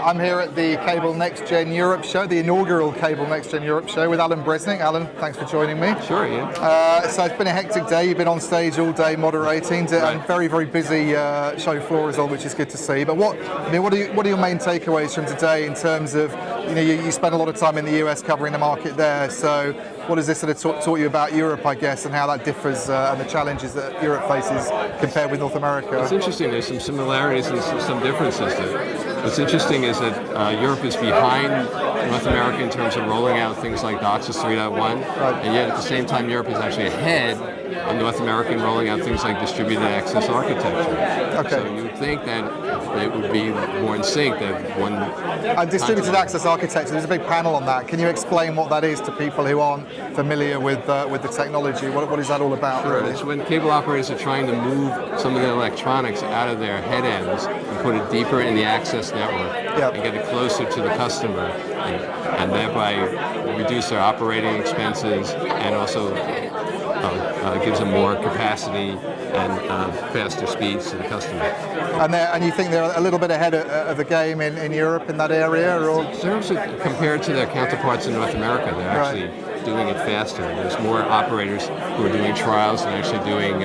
I'm here at the Cable Next Gen Europe show, the inaugural Cable Next Gen Europe show with Alan Breznick. Alan, thanks for joining me. Sure, Ian. So it's been a hectic day. You've been on stage all day moderating, and very, very busy show floor as well, which is good to see. But what are your main takeaways from today in terms of, you spent a lot of time in the US covering the market there. So what has this sort of taught you about Europe, I guess, and how that differs and the challenges that Europe faces compared with North America? It's interesting. There's some similarities and some differences there. What's interesting is that Europe is behind North America in terms of rolling out things like DOCSIS 3.1, and yet at the same time Europe is actually ahead of North America in rolling out things like distributed access architecture. Okay. So you would think that it would be more in sync, that one... distributed access architecture, there's a big panel on that. Can you explain what that is to people who aren't familiar with the technology? What is that all about? Sure. Really? It's when cable operators are trying to move some of the electronics out of their head ends and put it deeper in the access network and get it closer to the customer, and thereby reduce their operating expenses and also gives them more capacity and faster speeds to the customer. And you think they're a little bit ahead of the game in Europe in that area? Or? In terms of compared to their counterparts in North America, they're actually doing it faster. There's more operators who are doing trials and actually doing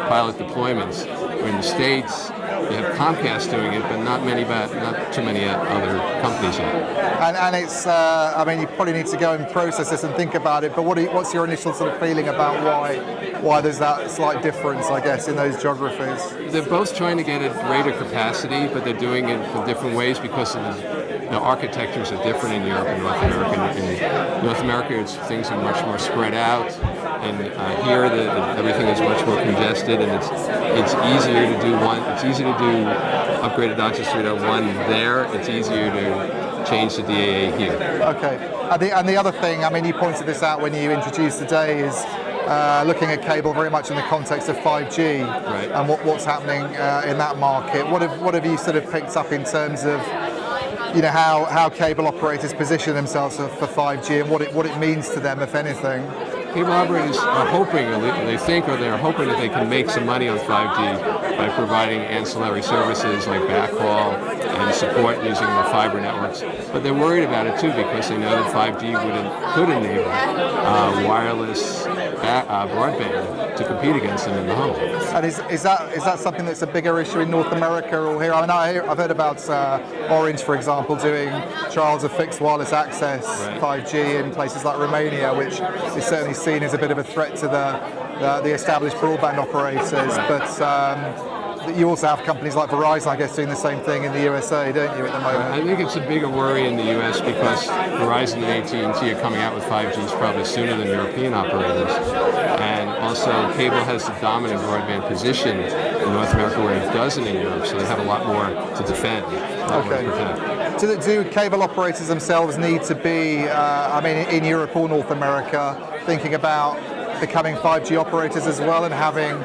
pilot deployments. In the States, you have Comcast doing it, but not too many other companies yet. And it's, you probably need to go and process this and think about it, but what's your initial sort of feeling about why there's that slight difference, I guess, in those geographies? They're both trying to get a greater capacity, but they're doing it in different ways because of the architectures are different in Europe and North America. In North America, things are much more spread out, and here everything is much more congested, and it's easier to do upgraded DOCSIS 3.1 there. It's easier to change the DAA here. Okay. And the other thing, you pointed this out when you introduced the day, is looking at cable very much in the context of 5G and what's happening in that market. What have you sort of picked up in terms of how cable operators position themselves for 5G and what it means to them, if anything? Cable operators are hoping, or they're hoping that they can make some money on 5G by providing ancillary services like backhaul and support using the fiber networks. But they're worried about it too because they know that 5G could enable wireless broadband to compete against them in the home. And is that something that's a bigger issue in North America or here? I've heard about Orange, for example, doing trials of fixed wireless access 5G in places like Romania, which is certainly seen as a bit of a threat to the established broadband operators. But you also have companies like Verizon, I guess, doing the same thing in the USA, don't you, at the moment? I think it's a bigger worry in the US because Verizon and AT&T are coming out with 5Gs probably sooner than European operators. And also, cable has the dominant broadband position in North America where it doesn't in Europe, so they have a lot more to defend. Do cable operators themselves need to be, in Europe or North America, thinking about becoming 5G operators as well and having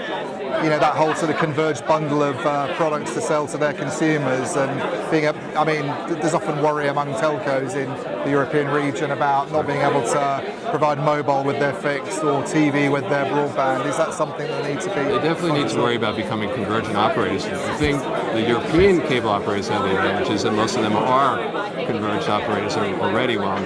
that whole sort of converged bundle of products to sell to their consumers, and there's often worry among telcos in the European region about not being able to provide mobile with their fixed or TV with their broadband. Is that something that needs to be? They definitely need to worry about becoming convergent operators. I think the European cable operators have the advantage is that most of them are converged operators already, while in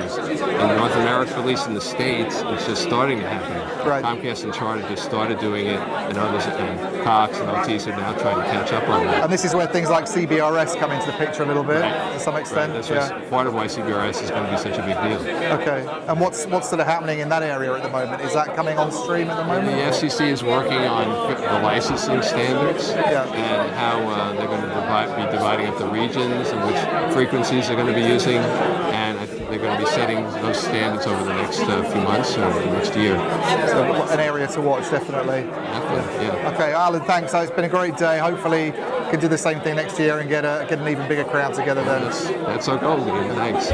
North America, at least in the States, it's just starting to happen. Comcast and Charter just started doing it, and others, and Cox and Altice are now trying to catch up on that. And this is where things like CBRS come into the picture a little bit, to some extent. That's part of why CBRS is going to be such a big deal. Okay. And what's sort of happening in that area at the moment? Is that coming on stream at the moment? The FCC is working on the licensing standards and how they're going to be dividing up the regions and which frequencies they're going to be using, and they're going to be setting those standards over the next few months or the next year. So an area to watch, definitely. Okay, Alan, thanks. It's been a great day. Hopefully, we can do the same thing next year and get an even bigger crowd together then. That's our goal. Thanks.